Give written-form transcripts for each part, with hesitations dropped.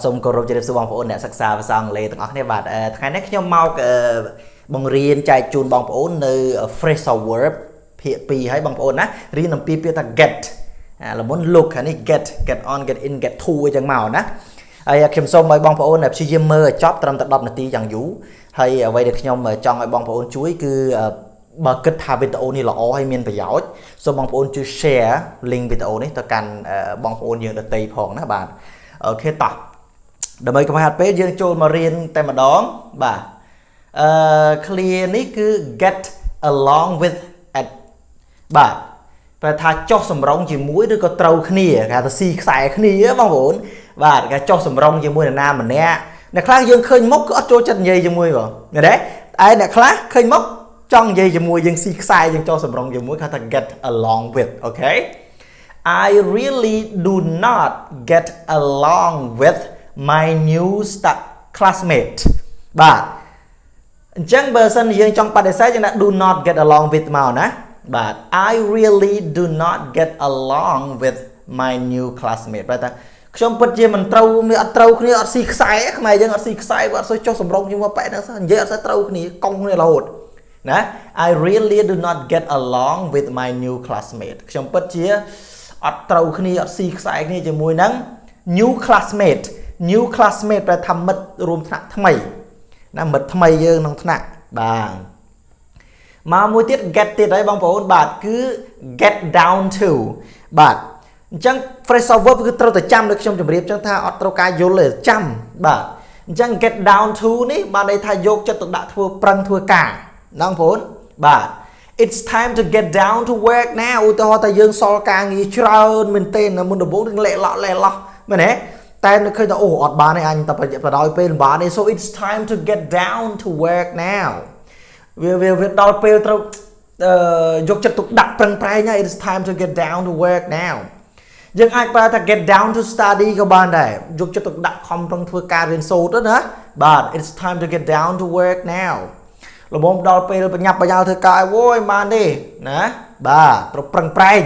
សូមគោរពជម្រាបសួរបងប្អូនអ្នកសិក្សាភាសាអង់គ្លេសទាំងអស់គ្នាបាទថ្ងៃនេះខ្ញុំមកបង្រៀនចែកជូនបងប្អូននៅ phrasal verb ភាគ2ហើយបងប្អូនណារៀនអំពីពាក្យថា get ល្មុន look នេះ get on get in get to អញ្ចឹងមកណាហើយខ្ញុំសូមឲ្យបងប្អូនព្យាយាមមើលឲ្យចប់ត្រឹមតែ10នាទីយ៉ាងយូរហើយអ្វីដែលខ្ញុំចង់ឲ្យបងប្អូនជួយគឺបើគិតថាវីដេអូនេះល្អហើយមានប្រយោជន៍សូមបងប្អូនជួយ share link វីដេអូនេះទៅកាន់បងប្អូនយើងដទៃផងណាបាទអូខេតោះដើម្បីកុំឲ្យហាត់ពេលយើងចូលមករៀនតែម្ដងបាទ clear នេះគឺ get along with at បាទប្រែថាចុះសម្រុងជាមួយឬក៏ត្រូវគ្នាគេថាស៊ីខ្សែគ្នាបងប្អូនបាទគេចុះសម្រុងជាមួយនរណាម្នាក់អ្នកខ្លះយើងឃើញមុខក៏អត់ចូលចិត្តនិយាយជាមួយបងឃើញទេឯអ្នកខ្លះឃើញមុខចង់និយាយជាមួយយើងស៊ីខ្សែយើងចុះសម្រុងជាមួយគេថា get along with អូខេ I really do not get along with my new classmate បាទអញ្ចឹងបើសិនយើងចង់បដិសេធយើងដាក់ do not get along with មកណាបាទ I really do not get along with my new classmate បាទខ្ញុំពិតជាមិនត្រូវមានអត់ត្រូវគ្នាអត់ស៊ីខ្សែខ្មែរយើងអត់ស៊ីខ្សែអត់សូវចុះសម្រុងជាមួយប៉ែហ្នឹងនិយាយអត់សូវត្រូវគ្នាកុងគ្នារហូតណា I really do not get along with my new classmate ខ្ញុំពិតជាអត់ត្រូវគ្នាអត់ស៊ីខ្សែគ្នាជាមួយនឹង new classmate ប្រែថាមិត្តរួមថ្នាក់ថ្មីណាមិត្តថ្មីយើងក្នុងថ្នាក់បាទមកមួយទៀត get ទៀតហើយបងប្អូនបាទគឺ get down to បាទអញ្ចឹង phrasal verb គឺត្រូវតែចាំដូចខ្ញុំជម្រាបអញ្ចឹងថាអត់ត្រូវការយល់ទេចាំបាទអញ្ចឹង get down to នេះបានន័យថាយកចិត្តទុកដាក់ធ្វើប្រឹងធ្វើការណាបងប្អូនបាទ it's time to get down to work now ឧទាហរណ៍ថាយើងសល់ការងារច្រើនមែនទែនមុនដំបូងនឹងលេឡោះមែនទេតែនៅឃើញថាអូអត់បានទេអញតែបដោយពេលបានទេ so it's time to get down to work now វាដល់ពេលត្រូវយកចិត្តទុកដាក់ប្រឹងប្រែងហើយ it's time to get down to work now យើងអាចប្រើថា get down to study ក៏បានដែរយកចិត្តទុកដាក់ខំប្រឹងធ្វើការរៀនសូត្រទៅណាបាទ it's time to get down to work now ល្មមដល់ពេលបញ្ញាប់បញ្ញាល់ធ្វើការអូយបានទេណាបាទត្រូវប្រឹងប្រែង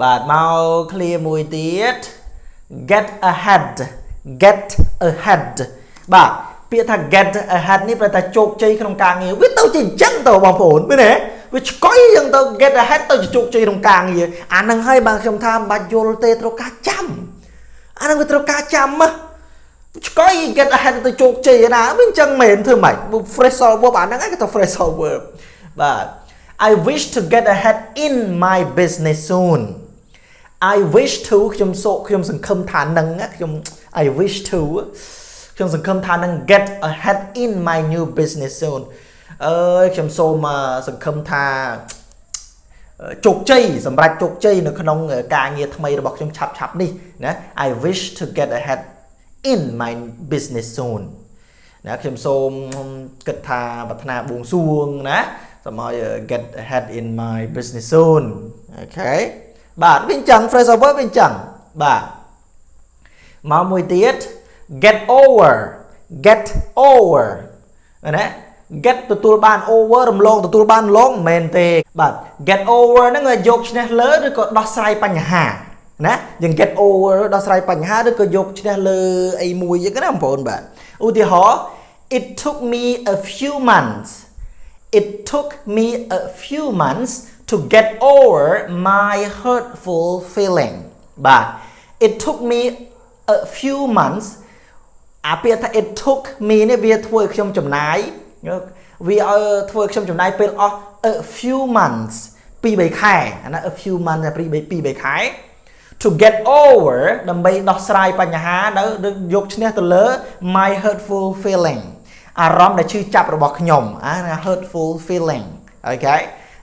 បាទមក clear មួយទៀត get ahead បាទពាក្យថា get ahead នេះប្រែថាជោគជ័យក្នុងការងារវាទៅជាអញ្ចឹងទៅបងប្អូនមែនទេវាឆ្កុយយ៉ាងទៅ get ahead ទៅជាជោគជ័យក្នុងការងារអាហ្នឹងហើយបានខ្ញុំថាមិនបាច់យល់ទេត្រូវការចាំអាហ្នឹងវាត្រូវការចាំឆ្កុយ get ahead ទៅជោគជ័យណាវាអញ្ចឹងមែនធ្វើម៉េច phrasal verb អាហ្នឹងគេថា phrasal verb បាទ I wish to get ahead in my business soon I wish to ខ្ញុំសង្ឃឹមថានឹងខ្ញុំ I wish to ខ្ញុំសង្ឃឹមថានឹង get ahead in my new business soon ខ្ញុំសូមសង្ឃឹមថាជោគជ័យសម្រាប់ជោគជ័យនៅក្នុងការងារថ្មីរបស់ខ្ញុំឆាប់នេះណា I wish to get ahead in my business soon ណាខ្ញុំសូមគិតថាប្រាថ្នាបួងសួងណាសូមឲ្យ get ahead in my business soon អូខេបាទវាអញ្ចឹង phrasal verb វាអញ្ចឹងបាទមកមួយទៀត get over ណា get ទទួលបាន over រំលងទទួលបានឡងមែនទេបាទ get over ហ្នឹងយកឈ្នះលើឬក៏ដោះស្រាយបញ្ហាណាយើង get over ដោះស្រាយបញ្ហាឬក៏យកឈ្នះលើអីមួយអញ្ចឹងណាបងប្អូនបាទឧទាហរណ៍ it took me a few months to get over my hurtful feeling បាទ it took me a few months អាពាក្យថា it took me នេះវាធ្វើឲ្យខ្ញុំចំណាយវាឲ្យធ្វើឲ្យខ្ញុំចំណាយពេលអស់ a few months 2-3 ខែអាណា a few months 2-3 ខែ to get over ដើម្បីដោះស្រាយបញ្ហានៅយកឈ្នះទៅលើ my hurtful feeling អារម្មណ៍ដែលឈឺចាប់របស់ខ្ញុំអា hurtful feeling អូខេ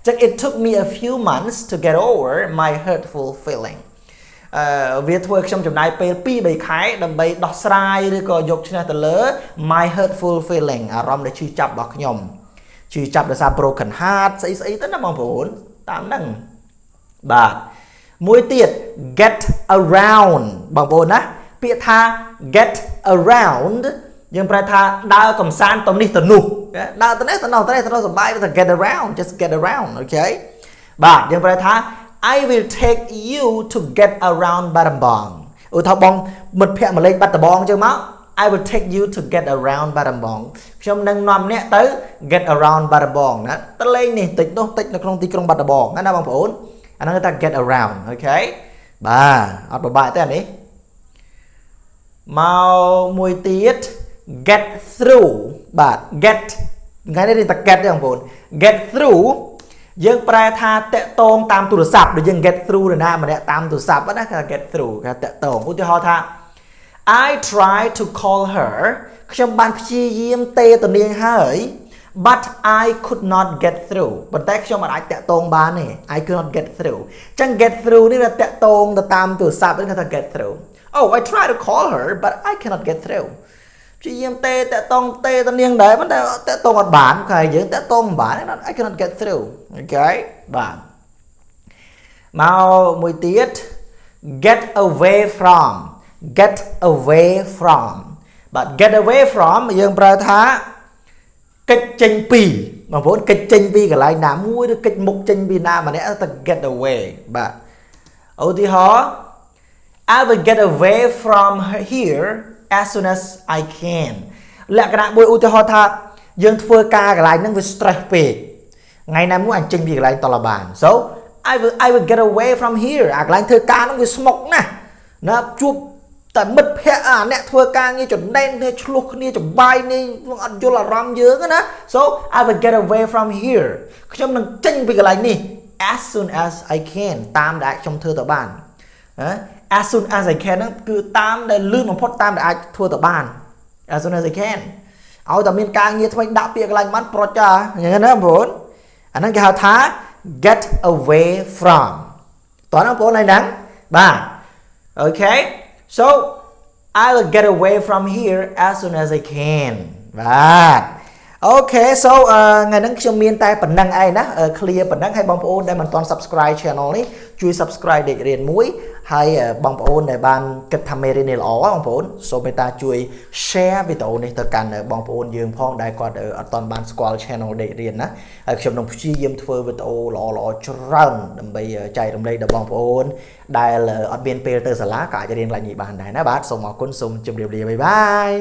ចឹង it took me a few months to get over my hurtful feeling វាធ្វើឲ្យខ្ញុំចំណាយពេល 2-3 ខែដើម្បីដោះស្រាយឬក៏យកឈ្នះទៅលើ my hurtful feeling អារម្មណ៍ដែលឈឺចាប់របស់ខ្ញុំឈឺចាប់ដោយសារ broken heart ស្អីទៅណាបងប្អូនតាមហ្នឹងបាទមួយទៀត get around បងប្អូនណាពាក្យថា get around យើងប្រែថាដើរកំសាន្តទៅនេះទៅនោះដើរទៅនេះទៅនោះសប្បាយទៅ get around just get around អូខេបាទយើងប្រែថា I will take you to get around Battambang ủa thao bong mật phẹ mà lên bắt tờ bong chưa máu I will take you to get around ba đầm bong trong nâng nòm nè tới get around ba đầm bong đó tới lên nè tịch nó không tí trong ba đầm bong nó bằng phổ anh nói người ta get around ok ba ở bài tới anh ấy mau mùi tiết get through bạn get ngay đây ta get đấy bằng get through dương prai tha tệ tôn tam tu sạp để dương get through rồi na mà nè tam tu sạp đó là get through cái tệ tôn của họ tha I tried to call her trong ban chi diêm tê tận niên hơi but I could not get through but tại trong bạn ai tệ tôn ban này I could not get through chẳng get throughนี่là tệ tôn tam tu sạp đó là get through oh I tried to call her but I cannot get through chị diêm tê tận niên đấy vấn đề tệ tôn một bản khai dưỡng tệ tôn bản nó I cannot get through ok bạn mau mùi tiết get away from but get away from dương pra thá kịch chênh pi mà vốn kịch chênh pi cả lại nằm mũi được kịch mục chênh pi na mà nè ta get away bạn ưu tí hó I will get away from here as soon as I can lẽ cái nào bôi ưu tí hó thá dương thưa ca cả lại nâng với stress pi ngày nay muốn anh chênh pi cả lại tòa là bàn so I will get away from here à cái lại thưa ca nó với smoke nè nó chụpแต่มดแพะเนี่ยทัวร์กลางนี่จนแน่นเนี่ยชลุกนี่จนใบนี่ลงอันโยละรำเยอะกันนะ so I will get away from here ខ្ញុំនឹងចេញពីកន្លែងនេះ as soon as I can តាមដែលខ្ញុំធ្វើទៅបាន as soon as I can ហ្នឹងគឺតាមដែលលឿនបំផុតតាមដែលអាចធ្វើទៅបាន as soon as I can ឲ្យតែមានការងារថ្មីដាក់ពាក្យកន្លែងបានប្រចាយ៉ាងហ្នឹងណាបងប្អូនអាហ្នឹងគេហៅថា get away from តោះណាបងប្អូនឯហ្នឹងបាទ okay so I will get away from here as soon as I can បាទ okay so ថ្ងៃហ្នឹងខ្ញុំមានតែប៉ុណ្្នឹងឯងណា clear ប៉ុណ្្នឹងហើយបងប្អូនដែលមិនទាន់ subscribe channel នេះជួយ subscribe ដេករៀនមួយហើយបងប្អូនដែលបានគិតថាមេរៀននេះល្អបងប្អូនសូមមេត្តាជួយ share វីដេអូនេះទៅកាន់បងប្អូនយើងផងដែលគាត់អត់ទាន់បានស្គាល់ channel ដេករៀនណាហើយខ្ញុំនឹងព្យាយាមធ្វើវីដេអូល្អៗច្រើនដើម្បីចែករំលែកដល់បងប្អូនដែលអត់មានពេលទៅសាលាក៏អាចរៀនឡើងនេះបានដែរណាបាទសូមអរគុណសូមជម្រាបលាបាយបាយ